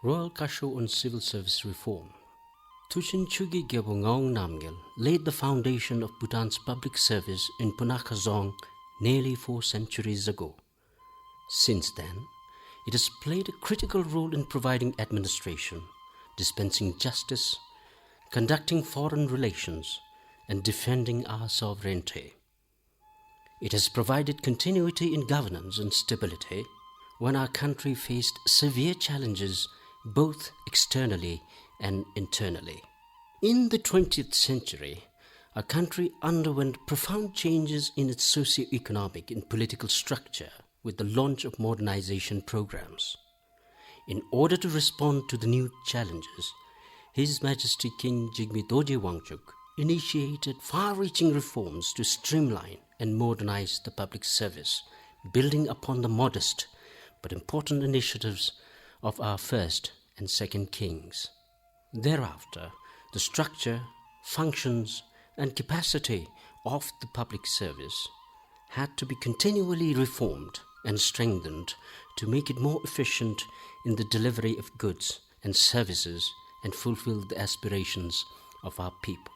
Royal Kasho on Civil Service Reform. Tushin Chugi Gyabongong Namgyal laid the foundation of Bhutan's public service in Punakazong nearly 4 centuries ago. Since then, it has played a critical role in providing administration, dispensing justice, conducting foreign relations, and defending our sovereignty. It has provided continuity in governance and stability when our country faced severe challenges both externally and internally. In the 20th century, our country underwent profound changes in its socio-economic and political structure with the launch of modernization programs. In order to respond to the new challenges, His Majesty King Jigme Dorje Wangchuk initiated far-reaching reforms to streamline and modernize the public service, building upon the modest but important initiatives of our first and second kings. Thereafter, the structure, functions, and capacity of the public service had to be continually reformed and strengthened to make it more efficient in the delivery of goods and services and fulfill the aspirations of our people.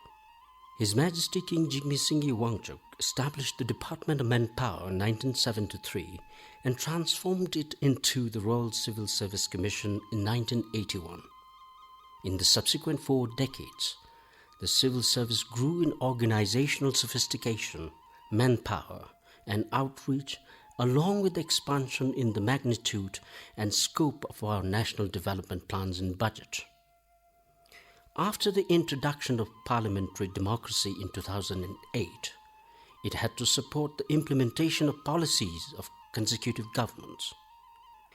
His Majesty King Jigme Singye Wangchuk established the Department of Manpower in 1973 and transformed it into the Royal Civil Service Commission in 1981. In the subsequent 4 decades, the civil service grew in organizational sophistication, manpower, and outreach, along with the expansion in the magnitude and scope of our national development plans and budget. After the introduction of parliamentary democracy in 2008, it had to support the implementation of policies of consecutive governments.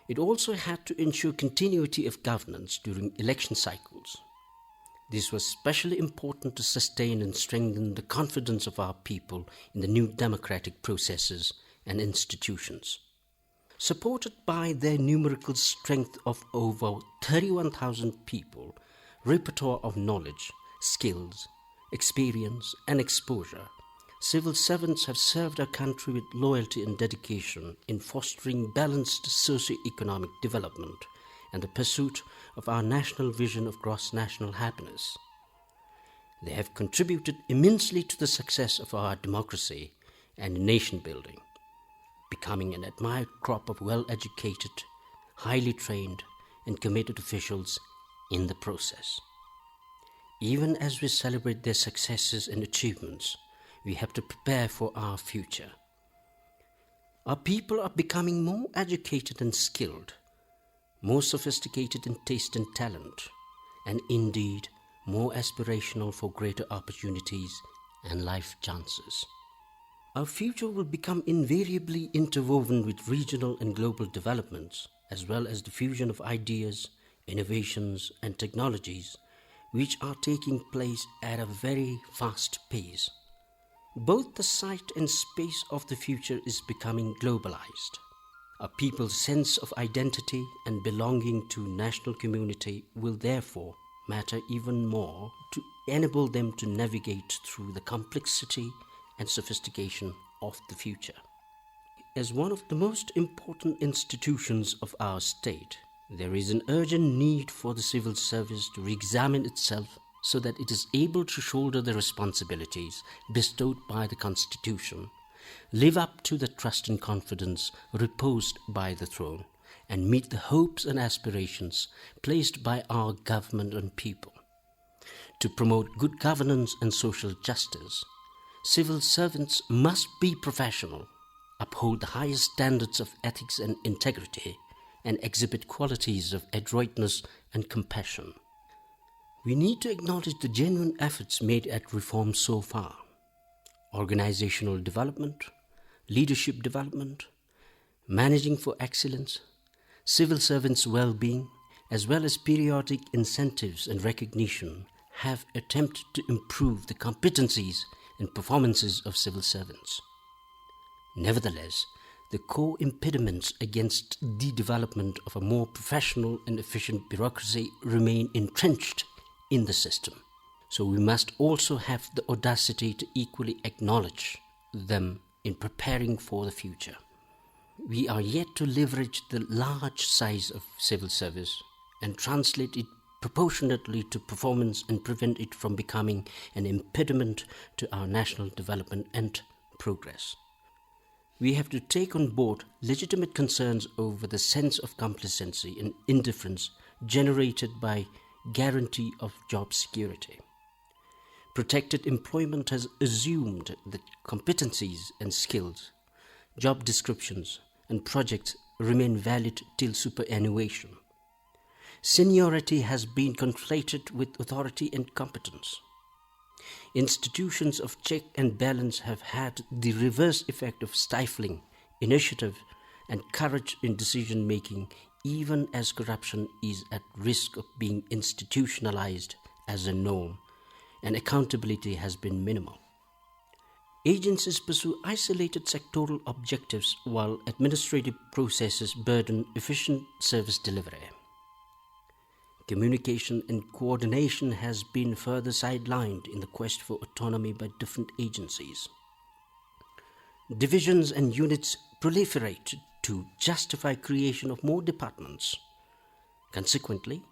It also had to ensure continuity of governance during election cycles. This was especially important to sustain and strengthen the confidence of our people in the new democratic processes and institutions. Supported by their numerical strength of over 31,000 people, repertoire of knowledge, skills, experience, and exposure, civil servants have served our country with loyalty and dedication in fostering balanced socio-economic development and the pursuit of our national vision of gross national happiness. They have contributed immensely to the success of our democracy and nation building, becoming an admired crop of well-educated, highly trained, and committed officials in the process. Even as we celebrate their successes and achievements, we have to prepare for our future. Our people are becoming more educated and skilled, more sophisticated in taste and talent, and indeed more aspirational for greater opportunities and life chances. Our future will become invariably interwoven with regional and global developments, as well as the fusion of ideas, innovations, and technologies, which are taking place at a very fast pace. Both the site and space of the future is becoming globalized. A people's sense of identity and belonging to national community will therefore matter even more to enable them to navigate through the complexity and sophistication of the future. As one of the most important institutions of our state, there is an urgent need for the civil service to re-examine itself so that it is able to shoulder the responsibilities bestowed by the Constitution, live up to the trust and confidence reposed by the throne, and meet the hopes and aspirations placed by our government and people. To promote good governance and social justice, civil servants must be professional, uphold the highest standards of ethics and integrity, and exhibit qualities of adroitness and compassion. We need to acknowledge the genuine efforts made at reform so far: organizational development, leadership development, managing for excellence, civil servants' well-being, as well as periodic incentives and recognition have attempted to improve the competencies and performances of civil servants. Nevertheless, the core impediments against the development of a more professional and efficient bureaucracy remain entrenched in the system. So we must also have the audacity to equally acknowledge them in preparing for the future. We are yet to leverage the large size of civil service and translate it proportionately to performance and prevent it from becoming an impediment to our national development and progress. We have to take on board legitimate concerns over the sense of complacency and indifference generated by guarantee of job security. Protected employment has assumed that competencies and skills, job descriptions, and projects remain valid till superannuation. Seniority has been conflated with authority and competence. Institutions of check and balance have had the reverse effect of stifling initiative and courage in decision making, even as corruption is at risk of being institutionalized as a norm and accountability has been minimal. Agencies pursue isolated sectoral objectives while administrative processes burden efficient service delivery. Communication and coordination has been further sidelined in the quest for autonomy by different agencies. Divisions and units proliferate to justify creation of more departments. Consequently,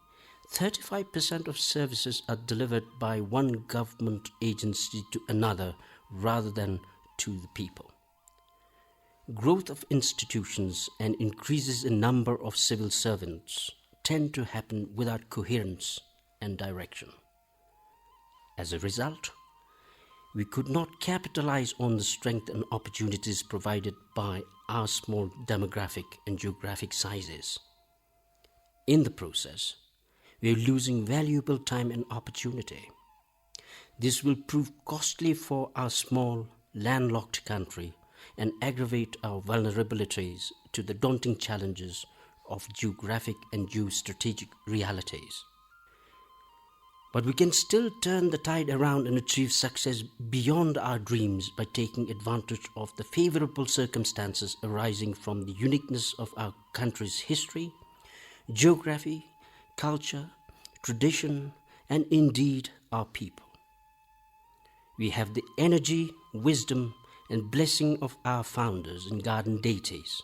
35% of services are delivered by one government agency to another rather than to the people. Growth of institutions and increases in number of civil servants tend to happen without coherence and direction. As a result, we could not capitalize on the strength and opportunities provided by our small demographic and geographic sizes. In the process, we are losing valuable time and opportunity. This will prove costly for our small, landlocked country and aggravate our vulnerabilities to the daunting challenges of geographic and geostrategic realities. But we can still turn the tide around and achieve success beyond our dreams by taking advantage of the favorable circumstances arising from the uniqueness of our country's history, geography, culture, tradition, and indeed our people. We have the energy, wisdom, and blessing of our founders and garden deities.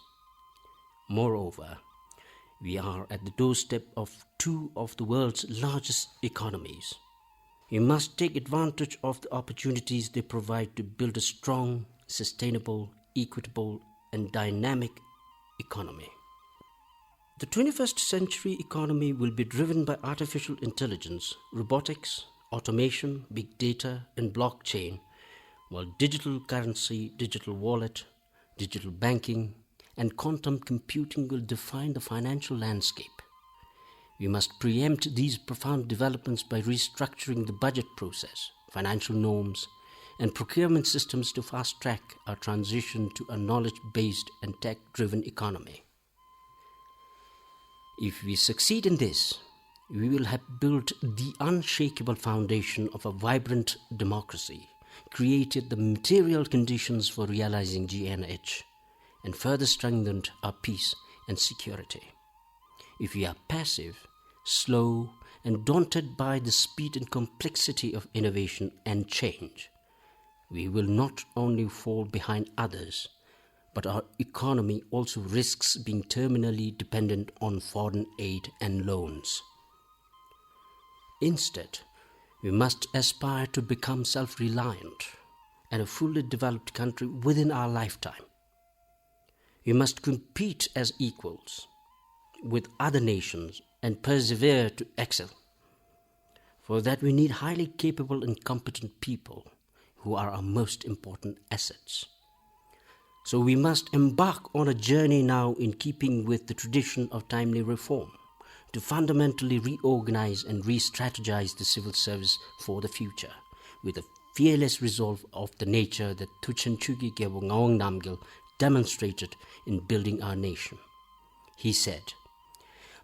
Moreover, we are at the doorstep of two of the world's largest economies. We must take advantage of the opportunities they provide to build a strong, sustainable, equitable, and dynamic economy. The 21st century economy will be driven by artificial intelligence, robotics, automation, big data, and blockchain, while digital currency, digital wallet, digital banking, and quantum computing will define the financial landscape. We must preempt these profound developments by restructuring the budget process, financial norms, and procurement systems to fast-track our transition to a knowledge-based and tech-driven economy. If we succeed in this, we will have built the unshakable foundation of a vibrant democracy, created the material conditions for realizing GNH, and further strengthened our peace and security. If we are passive, slow, and daunted by the speed and complexity of innovation and change, we will not only fall behind others, but our economy also risks being terminally dependent on foreign aid and loans. Instead, we must aspire to become self-reliant and a fully developed country within our lifetime. We must compete as equals with other nations and persevere to excel. For that we need highly capable and competent people who are our most important assets. So we must embark on a journey now in keeping with the tradition of timely reform to fundamentally reorganize and re-strategize the civil service for the future with a fearless resolve of the nature that Tuchen Chugi Gyabo Ngawang Namgyal demonstrated in building our nation. He said,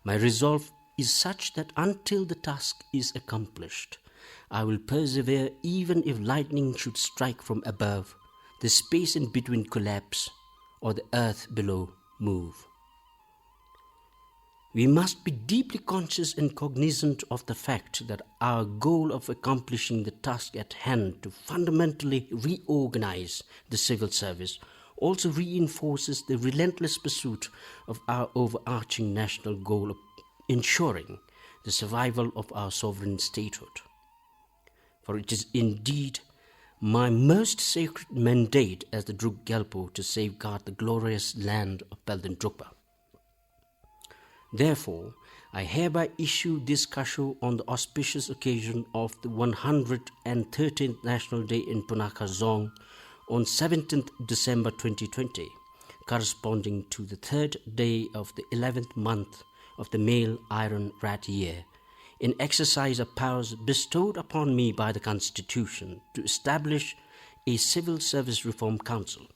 "My resolve is such that until the task is accomplished, I will persevere even if lightning should strike from above, the space in between collapse, or the earth below move." We must be deeply conscious and cognizant of the fact that our goal of accomplishing the task at hand to fundamentally reorganize the civil service also reinforces the relentless pursuit of our overarching national goal of ensuring the survival of our sovereign statehood. For it is indeed my most sacred mandate as the Druk Gyalpo to safeguard the glorious land of Belden Drukpa. Therefore, I hereby issue this Kasho on the auspicious occasion of the 113th National Day in Punakha Zong on 17th December 2020, corresponding to the 3rd day of the 11th month of the male Iron Rat year, in exercise of powers bestowed upon me by the Constitution to establish a Civil Service Reform Council.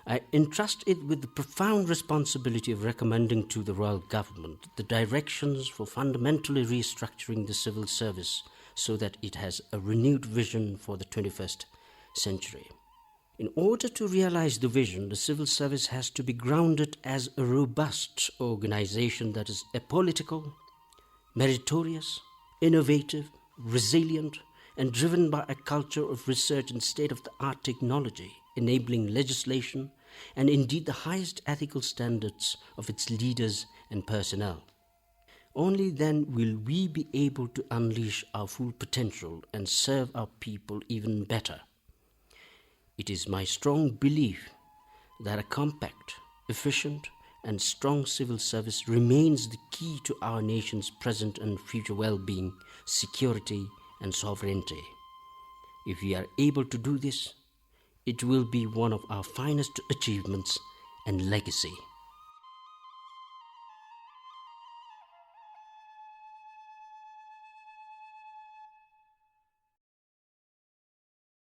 I entrust it with the profound responsibility of recommending to the Royal Government the directions for fundamentally restructuring the civil service so that it has a renewed vision for the 21st century. In order to realize the vision, the civil service has to be grounded as a robust organization that is apolitical, meritorious, innovative, resilient, and driven by a culture of research and state-of-the-art technology, enabling legislation and indeed the highest ethical standards of its leaders and personnel. Only then will we be able to unleash our full potential and serve our people even better. It is my strong belief that a compact, efficient, and strong civil service remains the key to our nation's present and future well-being, security, and sovereignty. If we are able to do this, it will be one of our finest achievements and legacy.